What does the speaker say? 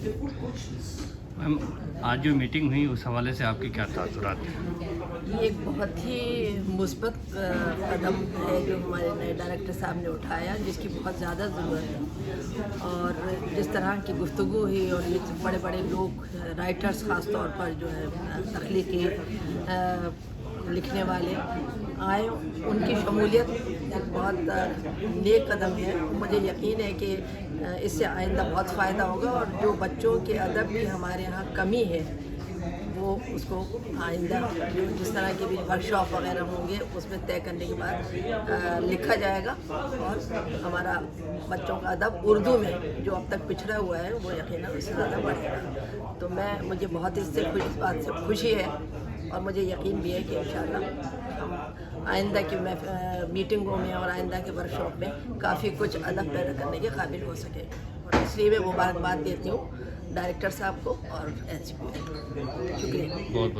میم آج جو میٹنگ ہوئی اس حوالے سے آپ کے کیا تاثرات ہیں؟ یہ ایک بہت ہی مثبت قدم ہے جو ہمارے نئے ڈائریکٹر صاحب نے اٹھایا، جس کی بہت زیادہ ضرورت ہے. اور جس طرح کی گفتگو ہوئی اور یہ بڑے بڑے لوگ رائٹرز خاص طور پر جو ہے تخلیقی لکھنے والے آئے، ان کی شمولیت ایک بہت نیک قدم ہے. مجھے یقین ہے کہ اس سے آئندہ بہت فائدہ ہوگا، اور جو بچوں کے ادب کی ہمارے ہاں کمی ہے وہ اس کو آئندہ جس طرح کے بھی ورک شاپ وغیرہ ہوں گے اس میں طے کرنے کے بعد لکھا جائے گا، اور ہمارا بچوں کا ادب اردو میں جو اب تک پچھڑا ہوا ہے وہ یقیناً اس سے زیادہ بڑھے گا. تو مجھے بہت اس بات سے خوشی ہے، اور مجھے یقین بھی ہے کہ انشاءاللہ ہم آئندہ کی میٹنگوں میں اور آئندہ کے ورک شاپ میں کافی کچھ ادب پیدا کرنے کے قابل ہو سکے. اور اس لیے میں مبارکباد دیتی ہوں ڈائریکٹر صاحب کو اور ایس جی پی کو. شکریہ. بہت بہت